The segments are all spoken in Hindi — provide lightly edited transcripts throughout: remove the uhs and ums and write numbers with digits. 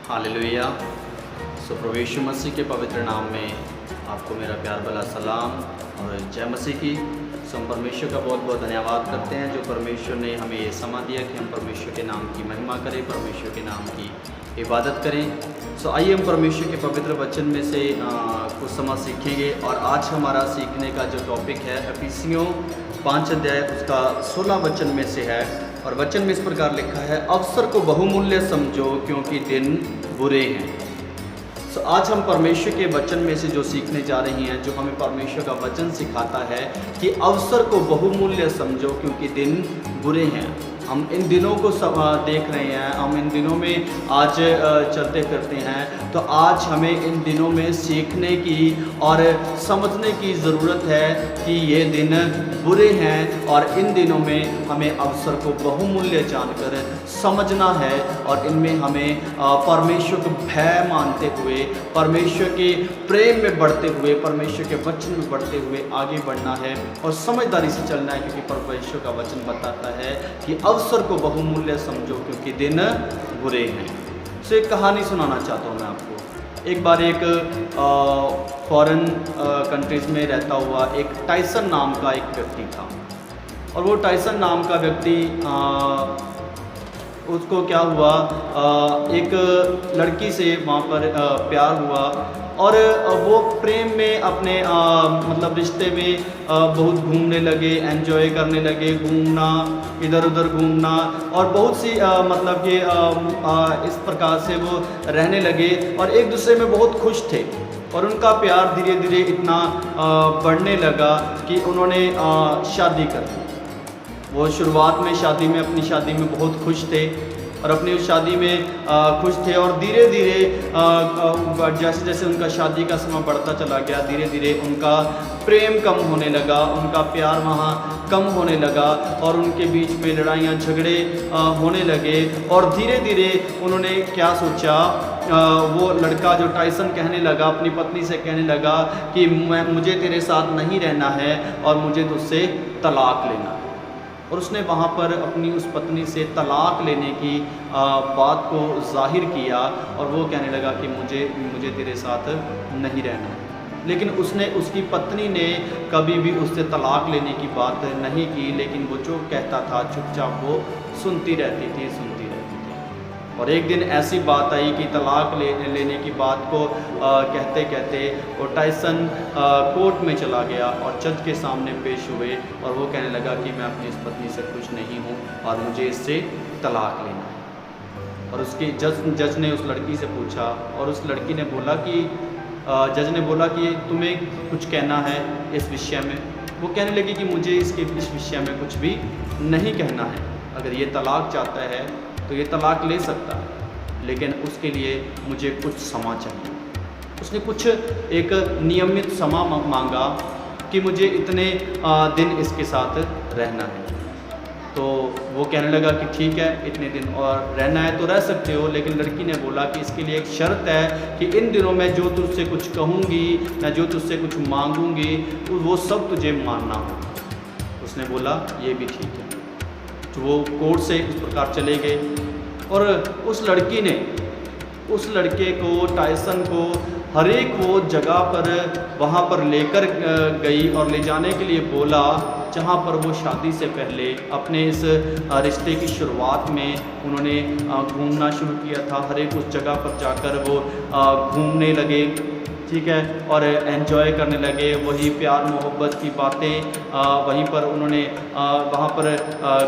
हालेलुया। प्रभु यीशु मसीह के पवित्र नाम में आपको मेरा प्यार भला सलाम और जय मसीह की। हम परमेश्वर का बहुत बहुत धन्यवाद करते हैं जो परमेश्वर ने हमें ये समा दिया कि हम परमेश्वर के नाम की महिमा करें, परमेश्वर के नाम की इबादत करें। आइए हम परमेश्वर के पवित्र वचन में से कुछ समय सीखेंगे। और आज हमारा सीखने का जो टॉपिक है इफिसियों 5 अध्याय उसका 16 वचन में से है। और वचन में इस प्रकार लिखा है, अवसर को बहुमूल्य समझो क्योंकि दिन बुरे हैं। आज हम परमेश्वर के वचन में से जो सीखने जा रही हैं, जो हमें परमेश्वर का वचन सिखाता है कि अवसर को बहुमूल्य समझो क्योंकि दिन बुरे हैं। हम इन दिनों को देख रहे हैं, हम इन दिनों में आज चलते फिरते हैं, तो आज हमें इन दिनों में सीखने की और समझने की ज़रूरत है कि ये दिन बुरे हैं और इन दिनों में हमें अवसर को बहुमूल्य जानकर समझना है और इनमें हमें परमेश्वर को भय मानते हुए, परमेश्वर के प्रेम में बढ़ते हुए, परमेश्वर के वचन में बढ़ते हुए आगे बढ़ना है और समझदारी से चलना है, क्योंकि परमेश्वर का वचन बताता है कि अवसर को बहुमूल्य समझो क्योंकि दिन बुरे हैं। एक कहानी सुनाना चाहता हूँ मैं आपको। एक बार एक फॉरेन कंट्रीज़ में रहता हुआ एक टाइसन नाम का एक व्यक्ति था। और वो टाइसन नाम का व्यक्ति उसको क्या हुआ, एक लड़की से वहाँ पर प्यार हुआ और वो प्रेम में अपने मतलब रिश्ते में बहुत घूमने लगे, एंजॉय करने लगे, घूमना, इधर उधर घूमना और बहुत सी मतलब कि इस प्रकार से वो रहने लगे और एक दूसरे में बहुत खुश थे। और उनका प्यार धीरे धीरे इतना बढ़ने लगा कि उन्होंने शादी कर ली। वो शुरुआत में अपनी शादी में बहुत खुश थे और अपनी उस शादी में खुश थे और धीरे धीरे जैसे जैसे उनका शादी का समय बढ़ता चला गया, धीरे धीरे उनका प्रेम कम होने लगा, उनका प्यार वहाँ कम होने लगा और उनके बीच में लड़ाइयाँ झगड़े होने लगे। और धीरे धीरे उन्होंने क्या सोचा, वो लड़का जो टाइसन कहने लगा, अपनी पत्नी से कहने लगा कि मुझे तेरे साथ नहीं रहना है और मुझे तुझसे तलाक लेना है। और उसने वहाँ पर अपनी उस पत्नी से तलाक लेने की बात को जाहिर किया और वो कहने लगा कि मुझे तेरे साथ नहीं रहना है। लेकिन उसकी पत्नी ने कभी भी उससे तलाक लेने की बात नहीं की, लेकिन वो जो कहता था चुपचाप वो सुनती रहती थी। और एक दिन ऐसी बात आई कि तलाक लेने की बात को कहते कहते वो टाइसन कोर्ट में चला गया और जज के सामने पेश हुए और वो कहने लगा कि मैं अपनी इस पत्नी से खुश नहीं हूँ और मुझे इससे तलाक लेना है। और उसकी जज ने उस लड़की से पूछा और उस लड़की ने बोला कि जज ने बोला कि तुम्हें कुछ कहना है इस विषय में। वो कहने लगी कि मुझे इस विषय में कुछ भी नहीं कहना है। अगर ये तलाक चाहता है तो ये तलाक ले सकता है, लेकिन उसके लिए मुझे कुछ समा चाहिए। उसने कुछ एक नियमित समा मांगा कि मुझे इतने दिन इसके साथ रहना है। तो वो कहने लगा कि ठीक है, इतने दिन और रहना है तो रह सकते हो। लेकिन लड़की ने बोला कि इसके लिए एक शर्त है कि इन दिनों में जो तुझसे कुछ कहूँगी या जो तुझसे कुछ मांगूंगी वो सब तुझे मानना हो। उसने बोला ये भी ठीक है। तो वो कोर्ट से इस प्रकार चले गए और उस लड़की ने उस लड़के को, टाइसन को, हर एक वो जगह पर वहाँ पर लेकर गई और ले जाने के लिए बोला जहाँ पर वो शादी से पहले अपने इस रिश्ते की शुरुआत में उन्होंने घूमना शुरू किया था। हर एक उस जगह पर जाकर वो घूमने लगे, ठीक है, और एंजॉय करने लगे। वही प्यार मोहब्बत की बातें वहीं पर उन्होंने वहाँ पर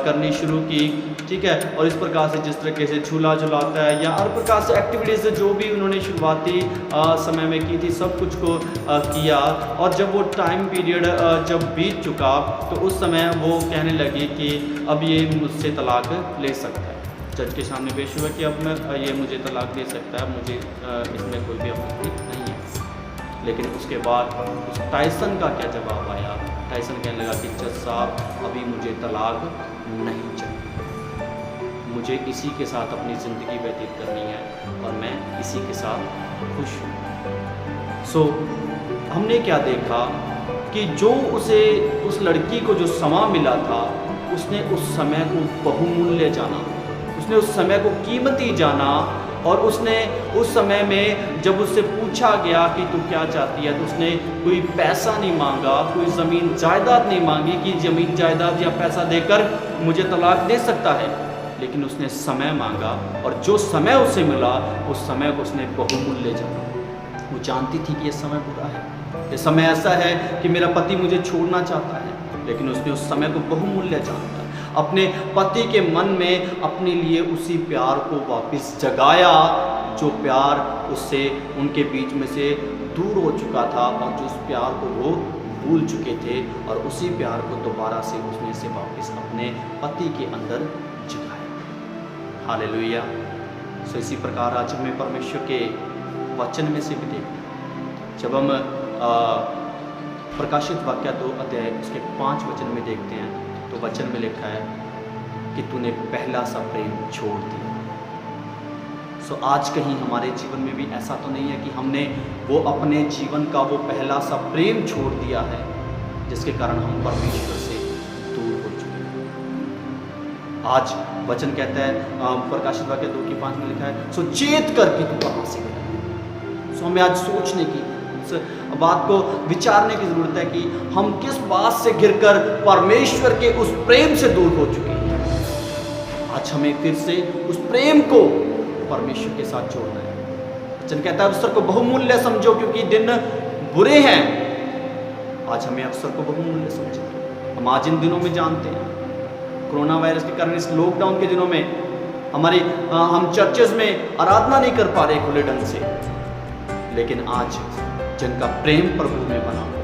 करनी शुरू की, ठीक है। और इस प्रकार से जिस तरीके से झूला झुलाता है या हर प्रकार से एक्टिविटीज़ जो भी उन्होंने शुरुआती समय में की थी सब कुछ को किया। और जब वो टाइम पीरियड जब बीत चुका तो उस समय वो कहने लगी कि अब ये मुझसे तलाक ले सकता है। जज के सामने पेश हुआ कि अब ये मुझे तलाक दे सकता है, मुझे इसमें कोई भी आपत्ति नहीं है। लेकिन उसके बाद उस टाइसन का क्या जवाब आया? टाइसन कहने लगा कि जज साहब अभी मुझे तलाक नहीं चाहिए, मुझे इसी के साथ अपनी ज़िंदगी व्यतीत करनी है और मैं इसी के साथ खुश हूँ। हमने क्या देखा कि जो उस लड़की को जो समा मिला था उसने उस समय को बहुमूल्य जाना, उसने उस समय को कीमती जाना और उसने उस समय में जब उससे पूछा गया कि तू क्या चाहती है, तो उसने कोई पैसा नहीं मांगा, कोई ज़मीन जायदाद नहीं मांगी कि ज़मीन जायदाद या पैसा देकर मुझे तलाक दे सकता है, लेकिन उसने समय मांगा। और जो समय उसे मिला उस समय को उसने बहुमूल्य जाना। वो जानती थी कि ये समय बुरा है, ये समय ऐसा है कि मेरा पति मुझे छोड़ना चाहता है, लेकिन उसने उस समय को बहुमूल्य जाना। अपने पति के मन में अपने लिए उसी प्यार को वापस जगाया जो प्यार उससे उनके बीच में से दूर हो चुका था और जो उस प्यार को वो भूल चुके थे, और उसी प्यार को दोबारा से उसने से वापस अपने पति के अंदर जगाया। हालेलुया। सो इसी प्रकार आज हमें परमेश्वर के वचन में से भी देखते हैं। जब हम प्रकाशित वाक्य 2 अध्याय उसके 5 वचन में देखते हैं, तो वचन में लिखा है कि तूने पहला सा प्रेम छोड़ दिया। सो आज कहीं हमारे जीवन में भी ऐसा तो नहीं है कि हमने वो अपने जीवन का वो पहला सा प्रेम छोड़ दिया है जिसके कारण हम परमेश्वर से दूर हो चुके हैं। आज वचन कहता है प्रकाशित वाक्य 2 की 5 में लिखा है, सो चेत कर कि तू कहाँ से गया। सो हमें आज सोचने की, बात को विचारने की जरूरत है कि हम किस बात से घिरकर परमेश्वर के उस प्रेम से दूर हो चुके हैं। आज हमें फिर से उस प्रेम को परमेश्वर के साथ जोड़ना है। वचन कहता है अवसर को बहुमूल्य समझो क्योंकि दिन बुरे हैं। आज हमें अवसर को बहुमूल्य समझें। हम आज इन दिनों में जानते हैं कोरोना वायरस के कारण, इस लॉकडाउन के दिनों में हम चर्चेज में आराधना नहीं कर पा रहे खुले ढंग से, लेकिन आज जिनका प्रेम प्रभु में बना हुआ,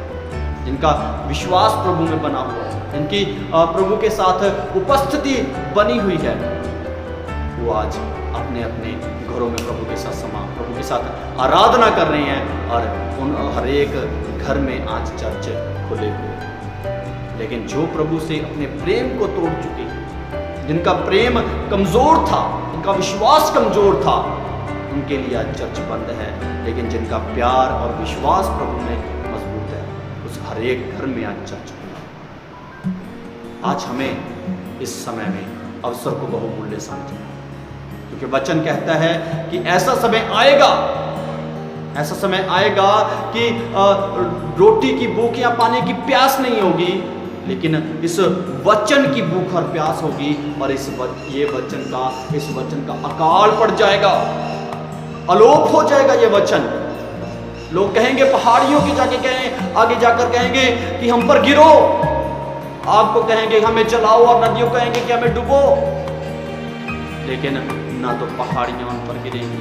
जिनका विश्वास प्रभु में बना हुआ है, जिनकी प्रभु के साथ उपस्थिति बनी हुई है, वो आज अपने अपने घरों में प्रभु के साथ आराधना कर रहे हैं और उन हर एक घर में आज चर्च खुले हुए हैं। लेकिन जो प्रभु से अपने प्रेम को तोड़ चुके, जिनका प्रेम कमज़ोर था, जिनका विश्वास कमज़ोर था, उनके लिए आज चर्च बंद है। लेकिन जिनका प्यार और विश्वास प्रभु में मजबूत है, उस हर एक घर में आज चर्च बंद। आज हमें इस समय में अवसर को बहुमूल्य समझना, क्योंकि वचन कहता है कि ऐसा समय आएगा कि रोटी की भूख या पानी की प्यास नहीं होगी, लेकिन इस वचन की भूख और प्यास होगी। और इस वचन का अकाल पड़ जाएगा, अलोप हो जाएगा ये वचन। लोग कहेंगे, पहाड़ियों की आगे जाकर कहेंगे कि हम पर गिरो, आग को कहेंगे हमें जलाओ, और नदियों कहेंगे कि हमें डुबो। लेकिन ना तो पहाड़ियां उन पर गिरेगी,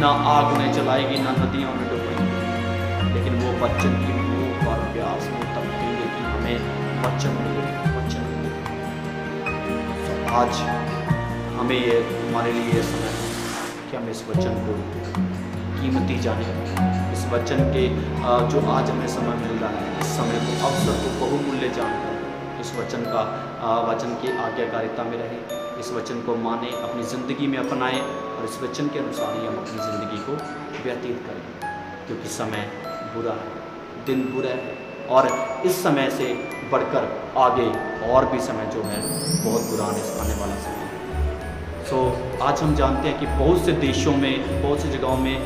ना आग उन्हें जलाएगी, ना नदियां उन्हें डुबेंगी। लेकिन वो वचन की भूख और प्यास में तब कहेंगे कि हमें वचन मिले। तो आज हमें ये हमारे लिए समय है कि हम इस वचन को कीमती जाने, इस वचन के जो आज हमें समय मिल रहा है, इस समय को अवसर को बहुमूल्य जानकर इस वचन की आज्ञाकारिता में रहें, इस वचन को माने, अपनी ज़िंदगी में अपनाएं और इस वचन के अनुसार ही हम अपनी ज़िंदगी को व्यतीत करें। क्योंकि समय बुरा है, दिन बुरा है, और इस समय से बढ़कर आगे और भी समय जो है बहुत बुरा आने वाला समय है। आज हम जानते हैं कि बहुत से देशों में, बहुत सी जगहों में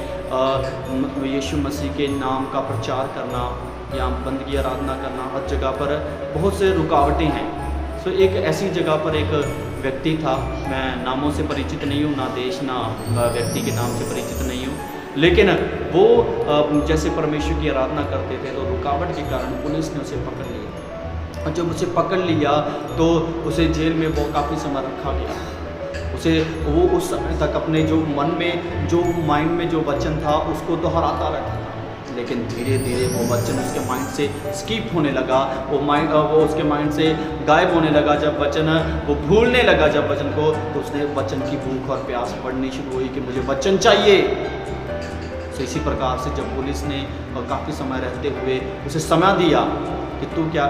यीशु मसीह के नाम का प्रचार करना या बंदगी आराधना करना, हर जगह पर बहुत से रुकावटें हैं। एक ऐसी जगह पर एक व्यक्ति था, मैं नामों से परिचित नहीं हूँ, ना देश ना व्यक्ति के नाम से परिचित नहीं हूँ, लेकिन वो जैसे परमेश्वर की आराधना करते थे, तो रुकावट के कारण पुलिस ने उसे पकड़ लिया। और जब उसे पकड़ लिया तो उसे जेल में वो काफ़ी समय रखा गया। वो उस समय तक अपने जो मन में, जो माइंड में जो वचन था उसको दोहराता रहता था, लेकिन धीरे धीरे वो वचन उसके माइंड से स्किप होने लगा, वो उसके माइंड से गायब होने लगा। जब वचन वो भूलने लगा जब वचन को, तो उसने वचन की भूख और प्यास बढ़नी शुरू हुई कि मुझे वचन चाहिए। तो इसी प्रकार से जब पुलिस ने काफ़ी समय रहते हुए उसे समय दिया कि तू क्या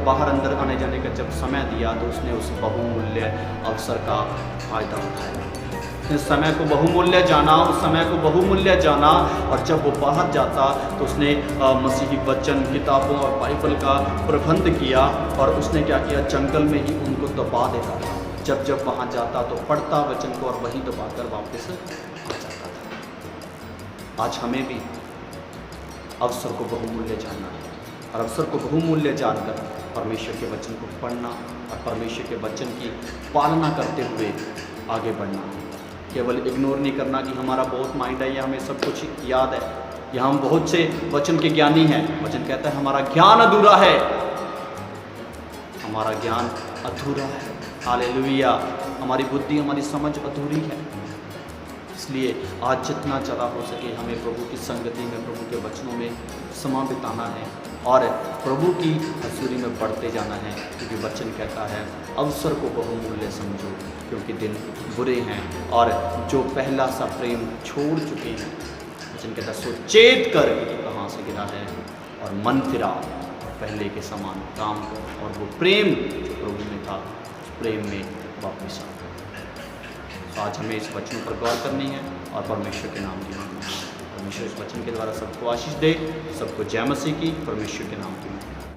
बाहर अंदर आने जाने का जब समय दिया, तो उसने उस बहुमूल्य अवसर का फ़ायदा उठाया। उस समय को बहुमूल्य जाना, उस समय को बहुमूल्य जाना, और जब वो बाहर जाता तो उसने मसीही वचन, किताबों और बाइबल का प्रबंध किया, और उसने क्या किया, जंगल में ही उनको दबा देता था। जब वहाँ जाता तो पढ़ता वचन को और वहीं दबाकर वापस आ जाता। आज हमें भी अवसर को बहुमूल्य जानना है, और अवसर को बहुमूल्य जानकर परमेश्वर के वचन को पढ़ना और परमेश्वर के वचन की पालना करते हुए आगे बढ़ना है। केवल इग्नोर नहीं करना कि हमारा बहुत माइंड है या हमें सब कुछ याद है या हम बहुत से वचन के ज्ञानी हैं। वचन कहता है हमारा ज्ञान अधूरा है, हमारा ज्ञान अधूरा है। हालेलुया। हमारी बुद्धि, हमारी समझ अधूरी है। इसलिए आज जितना ज़्यादा हो सके हमें प्रभु की संगति में, प्रभु के वचनों में समय बिताना है और प्रभु की हजूरी में बढ़ते जाना है, क्योंकि वचन कहता है अवसर को बहुमूल्य समझो, क्योंकि दिन बुरे हैं और जो पहला सा प्रेम छोड़ चुके हैं। वचन कहता है सो चेत कर कि कहाँ से गिरा है और मन फिरा पहले के समान काम कर और वो प्रेम जो प्रभु में था प्रेम में वापस आ। तो आज हमें इस वचन पर गौर करनी है और परमेश्वर के नाम की मांगना है। परमेश्वर इस वचन के द्वारा सबको आशीष दे, सबको जय मसीह की। परमेश्वर के नाम की